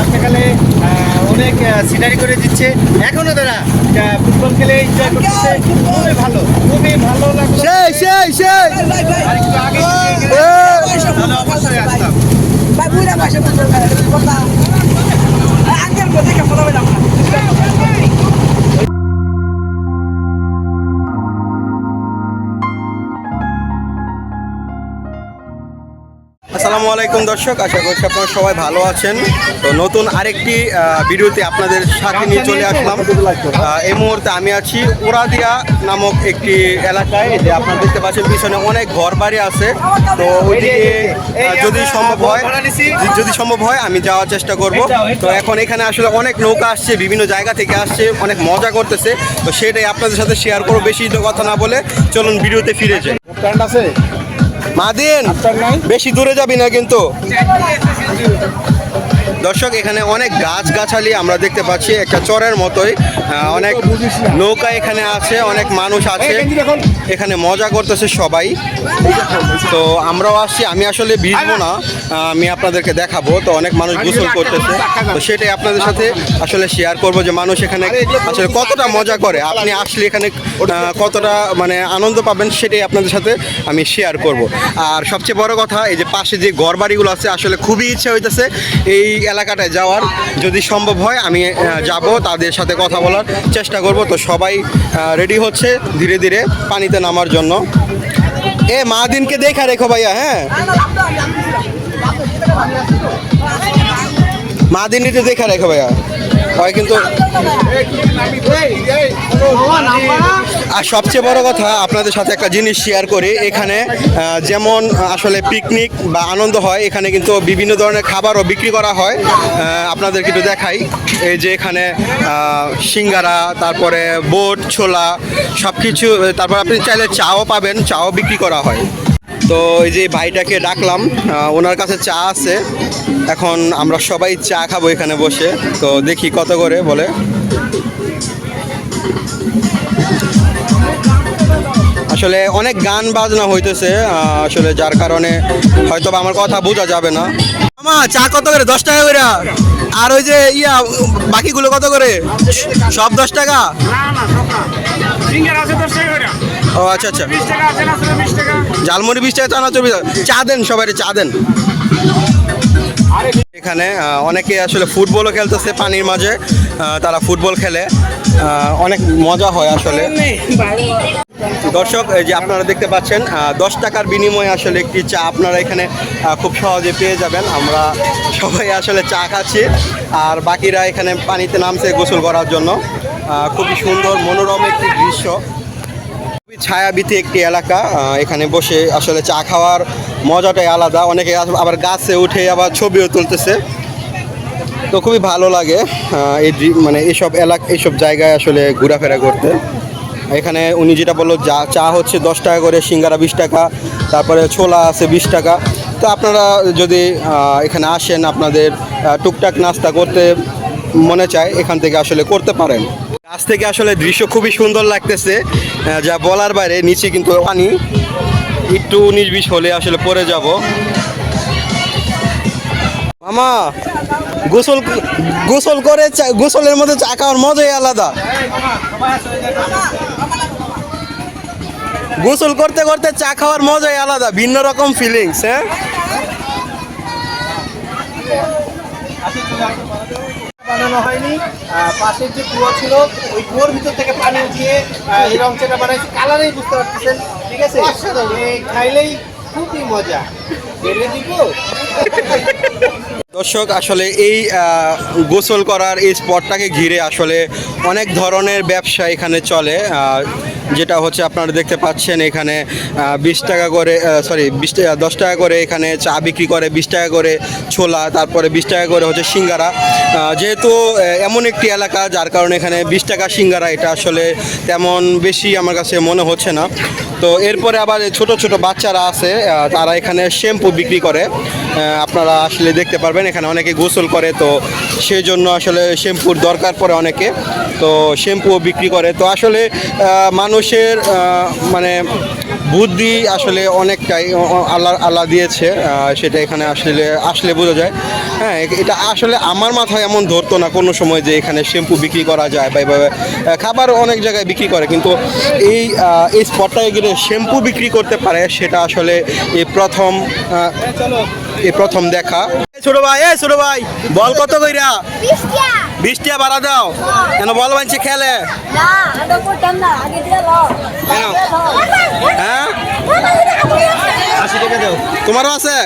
বর্ষাকালে অনেক সিনারি করে দিচ্ছে। এখনো তারা ফুটবল খেলে এনজয় করতেছে। খুবই ভালো, খুবই ভালো লাগছে। আর একটু আগে তাহলে অবশ্যই আসতাম। আসসালামু আলাইকুম দর্শক, আশা করছি আপনারা সবাই ভালো আছেন। তো নতুন আরেকটি ভিডিওতে আপনাদের সাথে নিয়ে চলে আসলাম। এই মুহূর্তে আমি আছি ওরাদিয়া নামক একটি এলাকায়। যে আপনারা দেখতে পাচ্ছেন পিছনে অনেক ঘর বাড়ি আছে। তো ওইদিকে যদি সম্ভব হয় আমি যাওয়ার চেষ্টা করব। তো এখন এখানে আসলে অনেক নৌকা আসছে, বিভিন্ন জায়গা থেকে আসছে, অনেক মজা করতেছে। তো সেটাই আপনাদের সাথে শেয়ার করবো। বেশি কথা না বলে চলুন ভিডিওতে ফিরে যাই। মাদিন বেশি দূরে যাবি না কিন্তু। দর্শক এখানে অনেক গাছগাছালি আমরা দেখতে পাচ্ছি, একটা চরের মতোই। অনেক নৌকা এখানে আছে, অনেক মানুষ আছে, এখানে মজা করতেছে সবাই। তো আমরাও আসছি, আমি আসলে ভিজবো না, আমি আপনাদেরকে দেখাবো। তো অনেক মানুষ গোসল করতেছে, তো সেটাই আপনাদের সাথে আসলে শেয়ার করব যে মানুষ এখানে আসলে কতটা মজা করে। আপনি আসলে এখানে কতটা মানে আনন্দ পাবেন সেটাই আপনাদের সাথে আমি শেয়ার করব। আর সবচেয়ে বড় কথা, এই যে পাশে যে ঘর বাড়িগুলো আছে, আসলে খুবই ইচ্ছা হইতেছে এই এলাকাটায় যাওয়ার। যদি সম্ভব হয় আমি যাব, তাদের সাথে কথা বলার চেষ্টা করব। তো সবাই রেডি হচ্ছে ধীরে ধীরে পানিতে নামার জন্য। মাদিনকে দেখা রেখো ভাইয়া। হ্যাঁ, মাদিনীতে দেখা রেখো ভাইয়া। হয় কিন্তু আর সবচেয়ে বড় কথা, আপনাদের সাথে একটা জিনিস শেয়ার করি। এখানে যেমন আসলে পিকনিক বা আনন্দ হয়, এখানে কিন্তু বিভিন্ন ধরনের খাবারও বিক্রি করা হয়। আপনাদেরকে একটু দেখাই। এই যে এখানে সিঙ্গারা, তারপরে বোট, ছোলা সব কিছু, তারপর আপনি চাইলে চাও পাবেন, চাও বিক্রি করা হয়। তো এই যে ভাইটাকে ডাকলাম, ওনার কাছে চা আছে। এখন আমরা সবাই চা খাবো এখানে বসে। তো দেখি কত করে বলে। আসলে অনেক গান বাজনা হইতেছে, আসলে যার কারণে হয়তো আমার কথা বোঝা যাবে না। মামা চা কত করে? 10 টাকা করে। আর ওই যে বাকিগুলো কত করে? সব 10 টাকা? ও আচ্ছা আচ্ছা, ঝালমুড়ি 20 টাকা, চানাচুর 20 টাকা। চা দেন, সবাই চা দেন। এখানে অনেকে আসলে ফুটবলও খেলতেছে পানির মাঝে, তারা ফুটবল খেলে, অনেক মজা হয় আসলে। দর্শক এই যে আপনারা দেখতে পাচ্ছেন 10 টাকার বিনিময়ে আসলে একটি চা আপনারা এখানে খুব সহজে পেয়ে যাবেন। আমরা সবাই আসলে চা খাচ্ছি, আর বাকিরা এখানে পানিতে নামছে গোসল করার জন্য। খুবই সুন্দর মনোরম একটি দৃশ্য, খুবই ছায়াবীথি একটি এলাকা। এখানে বসে আসলে চা খাওয়ার মজাটাই আলাদা। অনেকে আবার গাছে উঠে আবার ছবিও তুলতেছে। তো খুবই ভালো লাগে এই মানে এইসব জায়গায় আসলে ঘোরাফেরা করতে। এখানে উনি যেটা বললো, চা হচ্ছে 10 টাকা করে, সিঙ্গারা 20 টাকা, তারপরে ছোলা আছে 20 টাকা। তো আপনারা যদি এখানে আসেন, আপনাদের টুকটাক নাস্তা করতে মনে চায়, এখান থেকে আসলে করতে পারেন। কাছ থেকে আসলে দৃশ্য খুবই সুন্দর লাগতেছে, যা বলার বাইরে। নিচে কিন্তু পানি, একটু 19-20 হলে আসলে পড়ে যাব। মামা গোসল করে গোসলের মধ্যে চা খাওয়ার মজাই আলাদা। গোসল করতে করতে চা খাওয়ার মজাই আলাদা, ভিন্ন রকম ফিলিংস। হ্যাঁ, বানানো হয়নি, পাশের যে কুয়া ছিল ওই কুয়োর ভিতর থেকে পানি উঠিয়ে এই রংটা বানাইছে। কালারেই বুঝতে পারতেছেন, ঠিক আছে? খাইলেই খুবই মজা। দর্শক আসলে এই গোসল করার এই স্পটটাকে ঘিরে আসলে অনেক ধরনের ব্যবসা এখানে চলে। যেটা হচ্ছে আপনারা দেখতে পাচ্ছেন, এখানে 20 টাকা করে, 10 টাকা করে এখানে চা বিক্রি করে, 20 টাকা করে ছোলা, তারপরে 20 টাকা করে হচ্ছে সিঙ্গারা। যেহেতু এমন একটি এলাকা, যার কারণে এখানে 20 টাকা সিঙ্গারা এটা আসলে তেমন বেশি আমার কাছে মনে হচ্ছে না। তো এরপরে আবার ছোট ছোট বাচ্চারা আছে, তারা এখানে শ্যাম্পু বিক্রি করে। আপনারা আসলে দেখতে পারবেন এখানে অনেকে গোসল করে, তো সেই জন্য আসলে শ্যাম্পুর দরকার পড়ে অনেকে, তো শ্যাম্পুও বিক্রি করে। তো আসলে মানুষের মানে বুদ্ধি আসলে অনেকটাই আল্লাহ আল্লাহ দিয়েছে, সেটা এখানে আসলে বোঝা যায়। হ্যাঁ, এটা আসলে আমার মাথায় এমন ধরতো না কোনো সময় যে এখানে শ্যাম্পু বিক্রি করা যায় বা এভাবে খাবার অনেক জায়গায় বিক্রি করে, কিন্তু এই স্পটটায় গেলে শ্যাম্পু বিক্রি করতে পারে সেটা আসলে এই প্রথম দেখা। ছোট ভাই বল কত কইরা? 20 টাকা ভাড়া দাও কেন? বল বানছে খেলে হ্যাঁ 80 টাকা দাও। তোমারও আছে?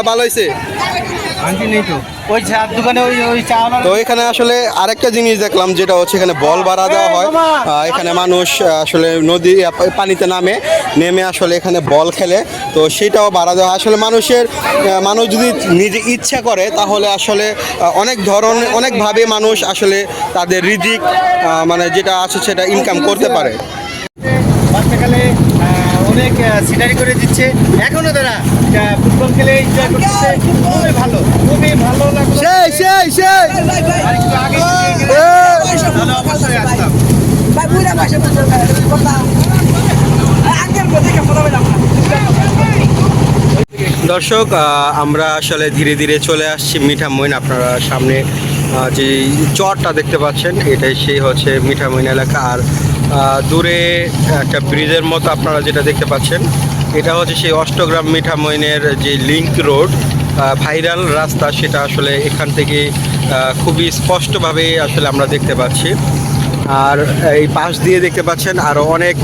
ভালো হয়েছে। আনছি নেই তো ওই চার দোকানে ওই চা তো এখানে আসলে আরেকটা জিনিস দেখলাম, যেটা হচ্ছে এখানে বল ভাড়া দেওয়া হয়। এখানে মানুষ আসলে নদী পানিতে নেমে আসলে এখানে বল খেলে, তো সেটাও ভাড়া দেওয়া হয়। আসলে মানুষ যদি নিজে ইচ্ছা করে তাহলে আসলে অনেকভাবে মানুষ আসলে তাদের রিজিক মানে যেটা আছে সেটা ইনকাম করতে পারে। বাচ্চাকালে অনেক সিনারি করে দিচ্ছে, এখনো তারা ফুটবল খেলে এনজয় করতেছে, খুবই ভালো লাগছে। আর একটু আগে তাহলে অবশ্যই আসতাম। দর্শক, আমরা আসলে ধীরে ধীরে চলে আসছি মিঠামইন। আপনারা সামনে যে চরটা দেখতে পাচ্ছেন এটাই সেই হচ্ছে মিঠামইন এলাকা। আর দূরে একটা ব্রিজের মতো আপনারা যেটা দেখতে পাচ্ছেন এটা হচ্ছে সেই অষ্টগ্রাম মিঠামইনের যে লিংক রোড, ভাইরাল রাস্তা, সেটা আসলে এখান থেকে খুবই স্পষ্টভাবে আসলে আমরা দেখতে পাচ্ছি। আর এই পাশ দিয়ে দেখতে পাচ্ছেন আরও অনেক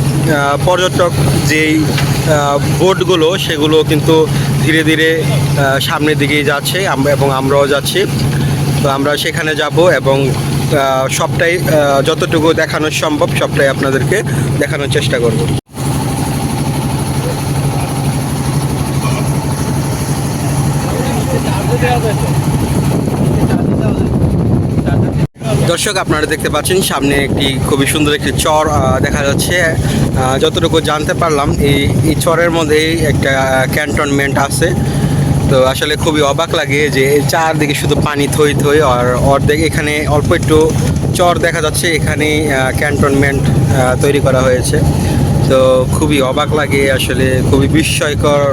পর্যটক যেই বোটগুলো সেগুলো কিন্তু ধীরে ধীরে সামনের দিকেই যাচ্ছে, এবং আমরাও যাচ্ছি। তো আমরা সেখানে যাব এবং সবটাই যতটুকু দেখানো সম্ভব সবটাই আপনাদেরকে দেখানোর চেষ্টা করব। দর্শক, আপনারা দেখতে পাচ্ছেন সামনে একটি খুবই সুন্দর একটি চর দেখা যাচ্ছে। যতটুকু জানতে পারলাম এই চরের মধ্যেই একটা ক্যান্টনমেন্ট আছে। তো আসলে খুবই অবাক লাগে যে চারদিকে শুধু পানি থই আর অর্ধেক এখানে অল্প একটু চর দেখা যাচ্ছে, এখানে ক্যান্টনমেন্ট তৈরি করা হয়েছে। তো খুবই অবাক লাগে, আসলে খুবই বিস্ময়কর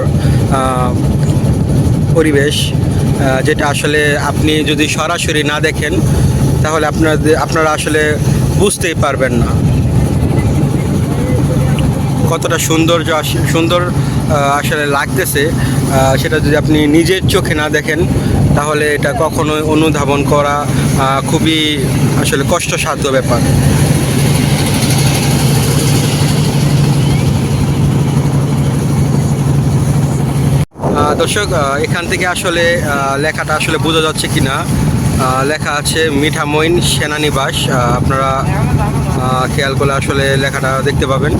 পরিবেশ, যেটা আসলে আপনি যদি সরাসরি না দেখেন তাহলে আপনারা আসলে বুঝতেই পারবেন না কতটা সুন্দর আসলে লাগতেছে। সেটা যদি আপনি নিজের চোখে না দেখেন তাহলে এটা কখনোই অনুধাবন করা খুবই আসলে কষ্টসাধ্য ব্যাপার। দর্শক, এখান থেকে আসলে লেখাটা আসলে বোঝা যাচ্ছে কি না, লেখা আছে মিঠামইন সেনানিবাস। আপনারা খেয়াল করলে আসলে লেখাটা দেখতে পাবেন।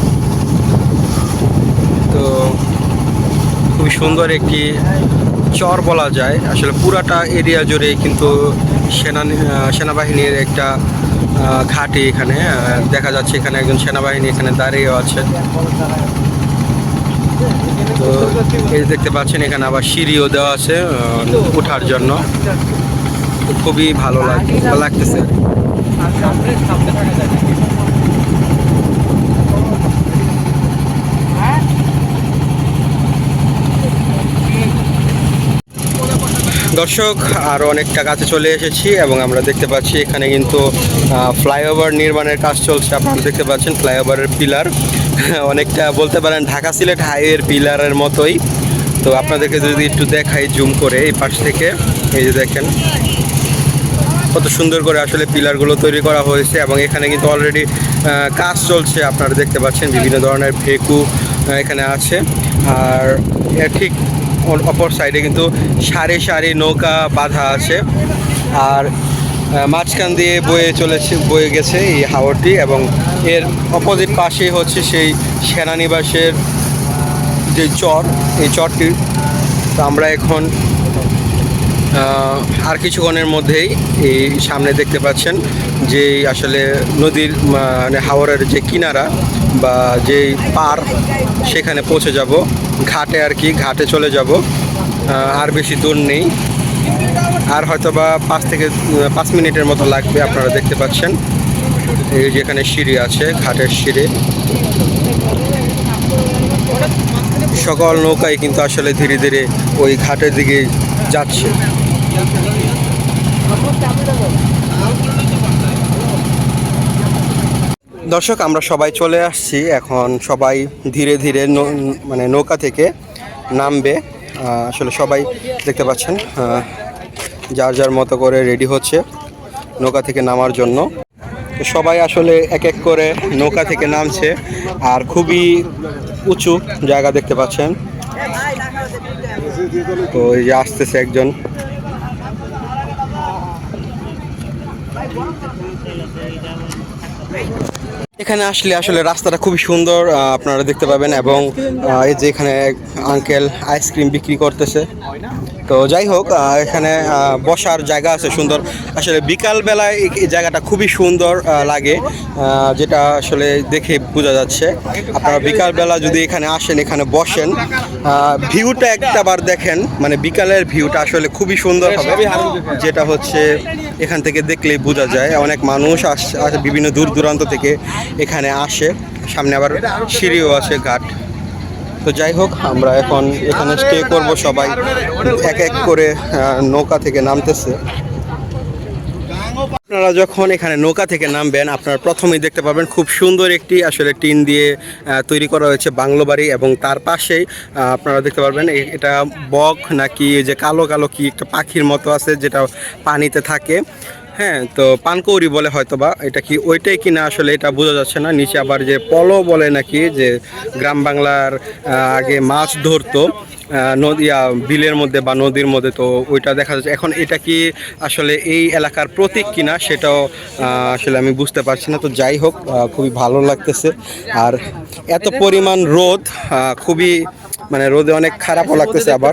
তো খুবই সুন্দর একটি চর বলা যায়, আসলে পুরাটা এরিয়া জুড়ে কিন্তু সেনাবাহিনীর একটা ঘাঁটি এখানে দেখা যাচ্ছে। এখানে একজন সেনাবাহিনী এখানে দাঁড়িয়েও আছে। তো এই দেখতে পাচ্ছেন এখানে আবার সিঁড়িও দেওয়া আছে ওঠার জন্য। খুবই ভালো লাগতেছে। দর্শক, আরও অনেকটা কাছে চলে এসেছি এবং আমরা দেখতে পাচ্ছি এখানে কিন্তু ফ্লাইওভার নির্মাণের কাজ চলছে। আপনারা দেখতে পাচ্ছেন ফ্লাইওভারের পিলার অনেকটা বলতে পারেন ঢাকা সিলেট হাইওয়ের পিলারের মতোই। তো আপনাদেরকে যদি একটু দেখাই জুম করে এই পাশ থেকে, এই যে দেখেন কত সুন্দর করে আসলে পিলারগুলো তৈরি করা হয়েছে এবং এখানে কিন্তু অলরেডি কাজ চলছে। আপনারা দেখতে পাচ্ছেন বিভিন্ন ধরনের ভেকু এখানে আছে। আর ঠিক অপর সাইডে কিন্তু সারি সারি নৌকা বাঁধা আছে। আর মাঝখান দিয়ে বয়ে গেছে এই হাওরটি এবং এর অপোজিট পাশেই হচ্ছে সেই সেনানিবাসের যে চর, এই চরটি। তো আমরা এখন আর কিছুক্ষণের মধ্যেই এই সামনে দেখতে পাচ্ছেন যে আসলে নদীর মানে হাওরের যে কিনারা বা যে পার সেখানে পৌঁছে যাব, ঘাটে আর কি, ঘাটে চলে যাব। আর বেশি দূর নেই, আর হয়তো বা 5 মিনিটের মতো লাগবে। আপনারা দেখতে পাচ্ছেন এই যেখানে সিঁড়ি আছে, ঘাটের সিঁড়ি। সকল নৌকাই কিন্তু আসলে ধীরে ধীরে ওই ঘাটের দিকে যাচ্ছে। দর্শক, আমরা সবাই চলে আসছি, এখন সবাই ধীরে ধীরে মানে নৌকা থেকে নামবে। আসলে সবাই দেখতে পাচ্ছেন যার যার মতো করে রেডি হচ্ছে নৌকা থেকে নামার জন্য। সবাই আসলে এক এক করে নৌকা থেকে নামছে, আর খুবই উঁচু জায়গা দেখতে পাচ্ছেন। তো এই যে আসতেছে একজন। এখানে আসলে আসলে রাস্তাটা খুবই সুন্দর, আপনারা দেখতে পাবেন, এবং এই যে এখানে আঙ্কেল আইসক্রিম বিক্রি করতেছে। তো যাই হোক, এখানে বসার জায়গা আছে সুন্দর। আসলে বিকাল বেলায় এই জায়গাটা খুবই সুন্দর লাগে, যেটা আসলে দেখে বোঝা যাচ্ছে। আপনারা বিকাল বেলা যদি এখানে আসেন, এখানে বসেন, ভিউটা একটাবার দেখেন, মানে বিকালের ভিউটা আসলে খুবই সুন্দর হবে, যেটা হচ্ছে এখান থেকে দেখলেই বোঝা যায়। অনেক মানুষ আসে বিভিন্ন দূর দূরান্ত থেকে এখানে আসে, সামনে আবার সিঁড়িও আছে, ঘাট। তো যাই হোক, আমরা এখন এখানে স্টে করব, সবাই এক এক করে নৌকা থেকে নামতেছে। আপনারা যখন এখানে নৌকা থেকে নামবেন, আপনারা প্রথমেই দেখতে পাবেন খুব সুন্দর একটি আসলে টিন দিয়ে তৈরি করা হয়েছে বাংলো বাড়ি, এবং তার পাশেই আপনারা দেখতে পারবেন এটা বক নাকি যে কালো কালো কি একটা পাখির মতো আছে, যেটা পানিতে থাকে। হ্যাঁ, তো পানকৌড়ি বলে হয়তোবা, এটা কি ওইটাই কিনা আসলে এটা বোঝা যাচ্ছে না। নিচে আবার যে পলো বলে নাকি, যে গ্রাম বাংলার আগে মাছ ধরতো নদী বিলের মধ্যে বা নদীর মধ্যে, তো ওইটা দেখা যাচ্ছে। এখন এটা কি আসলে এই এলাকার প্রতীক কিনা সেটাও আসলে আমি বুঝতে পারছি না। তো যাই হোক, খুবই ভালো লাগতেছে। আর এত পরিমাণ রোদ, খুবই মানে রোদে অনেক খারাপও লাগতেছে আবার।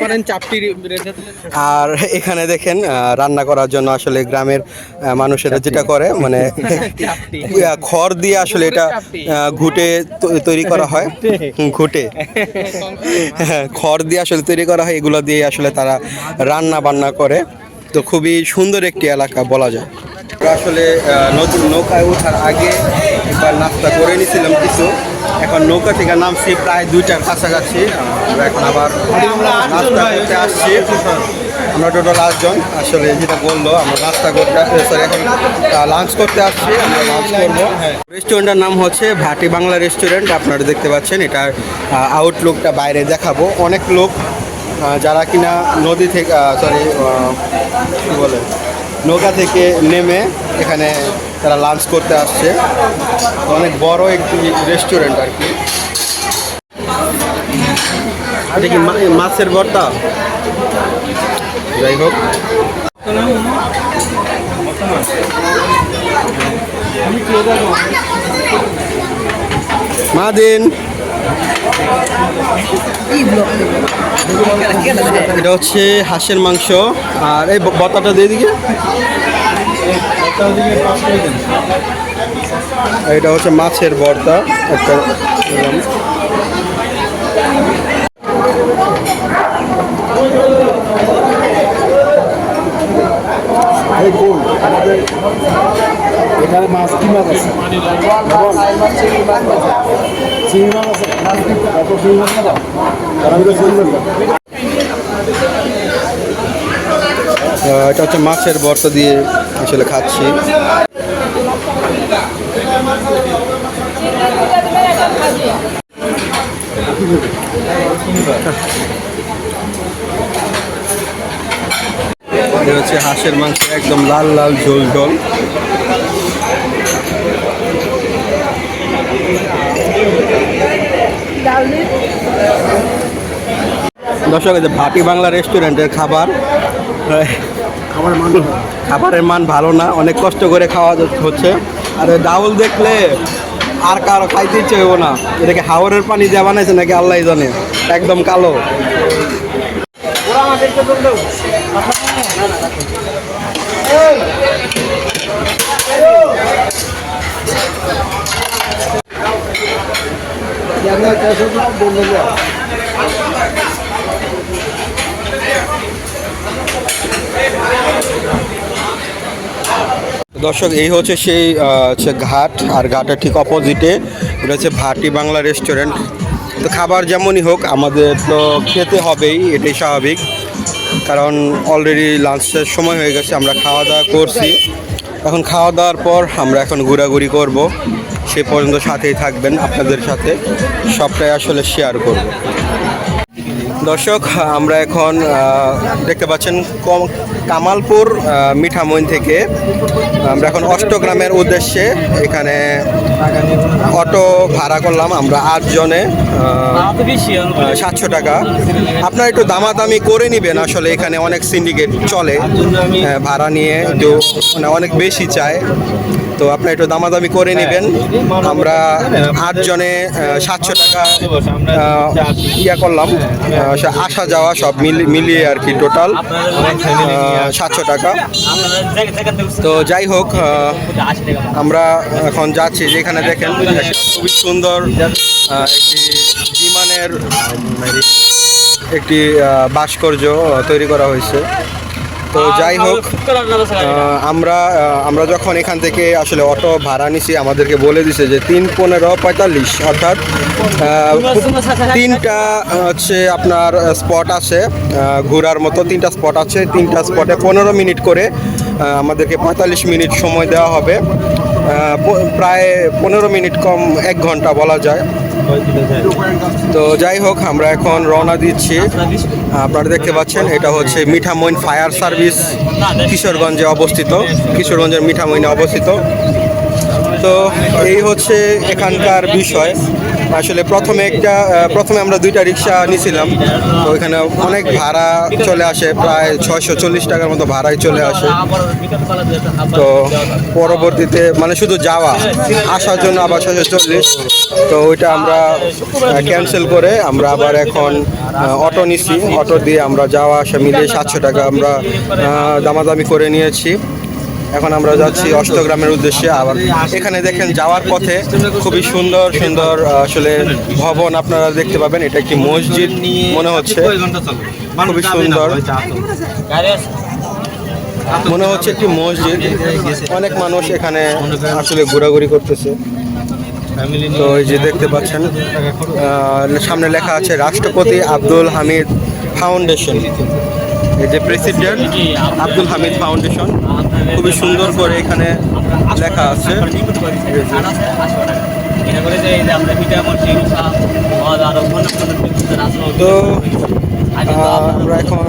আর এখানে দেখেন রান্না করার জন্য আসলে গ্রামের মানুষেরা যেটা করে, মানে খড় দিয়ে আসলে এটা ঘুটে তৈরি করা হয়, ঘুটে খড় দিয়ে আসলে তৈরি করা হয়, এগুলো দিয়ে আসলে তারা রান্না বান্না করে। তো খুবই সুন্দর একটি এলাকা বলা যায়। আসলে নতুন নৌকায় ওঠার আগে একবার নাস্তা করে নিয়েছিলাম কিছু, এখন নৌকা থেকে নামছি প্রায় 2টার কাছাকাছি। আমরা এখন আবার নাস্তা করতে আসছি। আমরা টোটাল 8 জন, আসলে যেটা বললো আমরা নাস্তা করতে আসছি, সরি এখন লাঞ্চ করতে আসছি। আমরা লাঞ্চ করবো। রেস্টুরেন্টের নাম হচ্ছে ভাটি বাংলা রেস্টুরেন্ট। আপনারা দেখতে পাচ্ছেন, এটার আউটলুকটা বাইরে দেখাবো। অনেক লোক যারা কিনা নদী থেকে কী বলে নৌকা থেকে নেমে এখানে তারা লাঞ্চ করতে আসছে। অনেক বড় একটি রেস্টুরেন্ট আর কি। এটা কি মাছের ভর্তা? যাই হোক, মাদিন এটা হচ্ছে হাঁসের মাংস, আর এই ভর্তাটা দিয়ে দিকে। এটা হচ্ছে মাছের ভর্তা একটা। এখানে মাছ কি মাছ আছে? চিংড়ি মাছ আছে। চিংড়ি মাছ না, এটা হচ্ছে মাছের ভর্তা দিয়ে আসলে খাচ্ছি। এটা হচ্ছে হাঁসের মাংস, একদম লাল লাল ঝোল ঝোল। দর্শক, এই যে ভাটি বাংলা রেস্টুরেন্টের খাবারের মান ভালো না, অনেক কষ্ট করে খাওয়া হচ্ছে। আর ডাউল দেখলে আর কারো খাইতে ইচ্ছে হইব না। এটাকে হাওরের পানি দিয়ে বানাইছে নাকি আল্লাহ জানে, একদম কালো। দর্শক, এই হচ্ছে সেই ঘাট, আর ঘাটের ঠিক অপোজিটে এটা হচ্ছে ভাটি বাংলা রেস্টুরেন্ট। তো খাবার যেমনই হোক আমাদের তো খেতে হবেই, এটাই স্বাভাবিক, কারণ অলরেডি লাঞ্চের সময় হয়ে গেছে, আমরা খাওয়া দাওয়া করছি। এখন খাওয়া দাওয়ার পর আমরা এখন ঘোরাঘুরি করব, সে পর্যন্ত সাথেই থাকবেন, আপনাদের সাথে সবটাই আসলে শেয়ার করব। দর্শক, আমরা এখন দেখতে পাচ্ছেন কামালপুর মিঠামইন থেকে আমরা এখন অষ্টগ্রামের উদ্দেশ্যে এখানে অটো ভাড়া করলাম আমরা 8 জনে, 700 টাকা। আপনারা একটু দামাদামি করে নেবেন, আসলে এখানে অনেক সিন্ডিকেট চলে, ভাড়া নিয়ে একটু মানে অনেক বেশি চায়, তো আপনারা একটু দামাদামি করে নেবেন। আমরা 8 জনে 700 টাকা ইয়া করলাম, আসা যাওয়া সব মিলিয়ে আর কি টোটাল 700 টাকা। তো যাই হোক, আমরা এখন যাচ্ছি, যেখানে দেখেন খুবই সুন্দর একটি বিমানের একটি ভাস্কর্য তৈরি করা হয়েছে। তো যাই হোক, আমরা যখন এখান থেকে আসলে অটো ভাড়া নিছি, আমাদেরকে বলে দিছে যে 3:15:45, অর্থাৎ 3টা হচ্ছে আপনার স্পট আছে, ঘোরার মতো 3টা স্পট আছে, 3টা স্পটে 15 মিনিট করে আমাদেরকে 45 মিনিট সময় দেওয়া হবে, প্রায় 15 মিনিট কম 1 ঘন্টা বলা যায়। তো যাই হোক, আমরা এখন রওনা দিচ্ছি। আপনারা দেখতে পাচ্ছেন এটা হচ্ছে মিঠামইন ফায়ার সার্ভিস, কিশোরগঞ্জে অবস্থিত, কিশোরগঞ্জের মিঠামইনে অবস্থিত। তো এই হচ্ছে এখানকার বিষয়। আসলে প্রথমে আমরা 2টা রিক্সা নিয়েছিলাম, তো এখানে অনেক ভাড়া চলে আসে, প্রায় 640 টাকার মতো ভাড়াই চলে আসে। তো পরবর্তীতে মানে শুধু যাওয়া আসার জন্য আবার 640, তো ওইটা আমরা ক্যান্সেল করে আমরা আবার এখন অটো নিছি, অটো দিয়ে আমরা যাওয়া আসা মিলিয়ে 700 টাকা আমরা দামাদামি করে নিয়েছি। এখন আমরা যাচ্ছি অষ্টগ্রামের উদ্দেশ্যে। আবার এখানে দেখেন যাওয়ার পথে খুবই সুন্দর সুন্দর আসলে ভবন আপনারা দেখতে পাবেন, এটা একটি মসজিদ মনে হচ্ছে, খুবই সুন্দর মনে হচ্ছে একটি মসজিদ। অনেক মানুষ এখানে আসলে ঘোরাঘুরি করতেছে। তো এই যে দেখতে পাচ্ছেন সামনে লেখা আছে রাষ্ট্রপতি আব্দুল হামিদ ফাউন্ডেশন, এই যে প্রেসিডেন্ট আব্দুল হামিদ ফাউন্ডেশন, খুবই সুন্দর করে এখানে লেখা আছে। তো আমরা এখন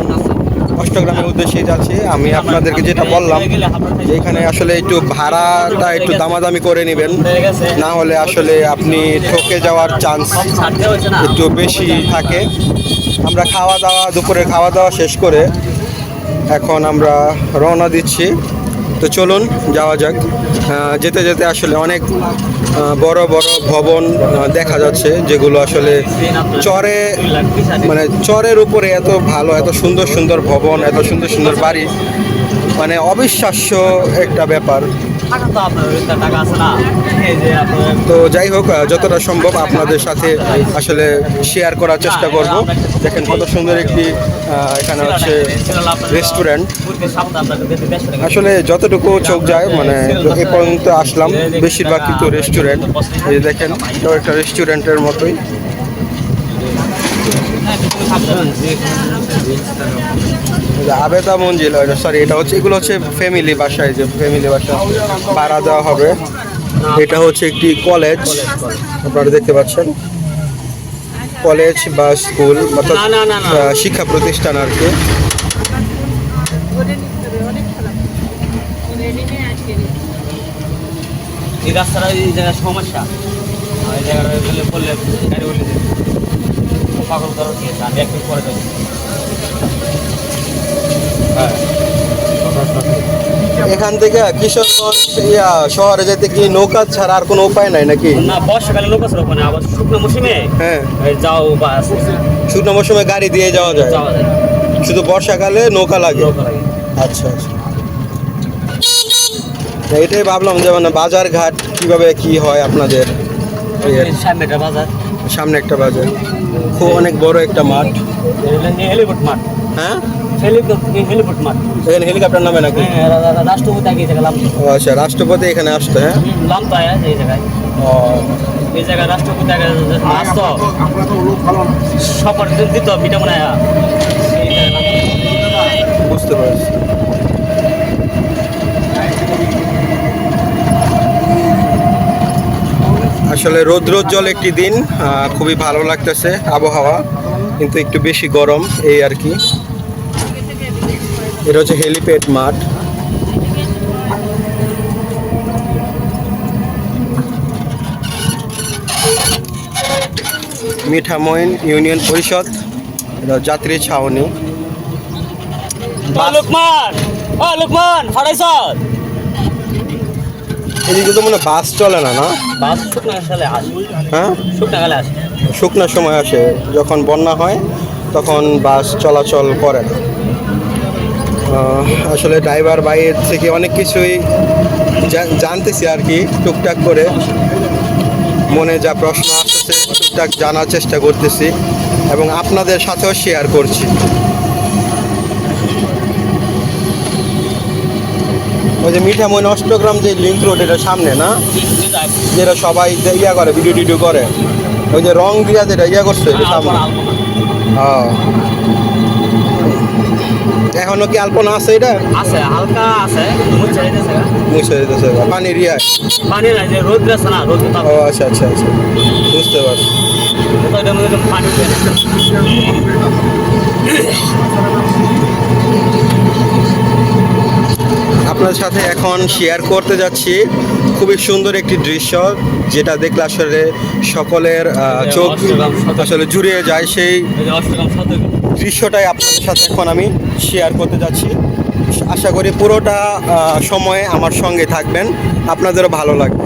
অষ্টগ্রামের উদ্দেশ্যে যাচ্ছি। আমি আপনাদেরকে যেটা বললাম যে এখানে আসলে একটু ভাড়াটা একটু দামাদামি করে নেবেন, না হলে আসলে আপনি ঠকে যাওয়ার চান্স একটু বেশি থাকে। আমরা দুপুরের খাওয়া দাওয়া শেষ করে এখন আমরা রওনা দিচ্ছি। তো চলুন যাওয়া যাক। যেতে যেতে আসলে অনেক বড় বড় ভবন দেখা যাচ্ছে, যেগুলো আসলে চরের উপরে এত ভালো, এত সুন্দর সুন্দর ভবন, এত সুন্দর সুন্দর বাড়ি, মানে অবিশ্বাস্য একটা ব্যাপার। তো যাই হোক, যতটা সম্ভব আপনাদের সাথে আসলে শেয়ার করার চেষ্টা করব। দেখেন কত সুন্দর একটি এখানে হচ্ছে রেস্টুরেন্ট, আসলে যতটুকু চোখ যায় মানে এ পর্যন্ত আসলাম বেশিরভাগ কিন্তু রেস্টুরেন্ট। এই দেখেন এটাও একটা রেস্টুরেন্টের মতোই। আবেদা মঞ্জিল, সরি এটা হচ্ছে, এগুলো হচ্ছে ফ্যামিলি বাসায়, যে ফ্যামিলি বাসা ভাড়া দেওয়া হবে। এটা হচ্ছে একটি কলেজ, আপনারা দেখতে পাচ্ছেন, কলেজ বা স্কুল অর্থাৎ শিক্ষা প্রতিষ্ঠান আর কি। এই রাস্তাটা এই জায়গায় সমস্যা, এই জায়গাটা বললে গাড়ি বলে পাগল ধরো, ঠিক আছে আমি একটু পরে যাবো। এখান থেকে কিশোরগঞ্জ শহরে যেতে কি নৌকা ছাড়া আর কোনো উপায় নাই নাকি? না, বর্ষাকালে নৌকা ছাড়া ওখানে, আবার শুকনো মৌসুমে হ্যাঁ যাও বা শুকনো মৌসুমে গাড়ি দিয়ে যাওয়া যায়, শুধু বর্ষাকালে নৌকা লাগে। আচ্ছা আচ্ছা, এটাই ভাবলাম যে মানে বাজার ঘাট কিভাবে কি হয় আপনাদের। সামনে একটা বাজার, খুব অনেক বড় একটা মাঠ। হেলিপোর্ট মাঠ, হ্যাঁ হেলিপোর্ট মাঠ। এখানে হেলিকপ্টার নামে নাকি? হ্যাঁ, রাষ্ট্রপতি আগে এই জায়গায় নামতো। ও আচ্ছা, রাষ্ট্রপতি এখানে আসতো, হ্যাঁ? নামতো এই জায়গায়। ও এই জায়গায় রাষ্ট্রপতি আগে আসতো, সবার দিত পিঠা বানায়। বুঝতে পারছি। আসলে রৌদ্রোজ্জ্বল একটি দিন, খুবই ভালো লাগতেছে আবহাওয়া, কিন্তু একটু বেশি গরম এই আর কি। এটা হচ্ছে হেলিপ্যাড মাঠ। মিঠামইন ইউনিয়ন পরিষদ, এটা যাত্রী ছাউনি। লোকমান ফাড়াইছ। এদিকে তো মনে হয় বাস চলে না, না? বাস শুকনা সালে আসে, হ্যাঁ, শুকনা গালে আসে। শুকনার সময় আসে, যখন বন্যা হয় তখন বাস চলাচল করে না। আসলে ড্রাইভার বাইরের থেকে অনেক কিছুই জানতেছি আর কি, টুকটাক করে মনে যা প্রশ্ন আসতেছে টুকটাক জানার চেষ্টা করতেছি এবং আপনাদের সাথেও শেয়ার করছি। ওই যে মিঠামইন অষ্টগ্রাম যে লিঙ্ক রোড, এটা সামনে না, যেটা সবাই ইয়া করে, ভিডিও টিডিও করে, ওই যে রং দিয়া যেটা ইয়া করছে এটা সামনে। হ্যাঁ, এখনো কি আলপনা আছে? এটা আছে, হালকা আছে, মুছে দিতেছে। মুছে দিতেছে পানির ইয়া। পানি নাই, যে রোদ আছে না, রোদ তাপ। ও আচ্ছা আচ্ছা আচ্ছা, বুঝতে পারছি। তো এটার মধ্যে পানি আপনার সাথে এখন শেয়ার করতে যাচ্ছি খুবই সুন্দর একটি দৃশ্য, যেটা দেখলে আসলে সকলের চোখ আসলে জুড়িয়ে যায়। সেই অষ্টগ্রাম সদর। দৃশ্যটাই আপনাদের সাথে এখন আমি শেয়ার করতে যাচ্ছি। আশা করি পুরোটা সময়ে আমার সঙ্গে থাকবেন, আপনাদেরও ভালো লাগবে।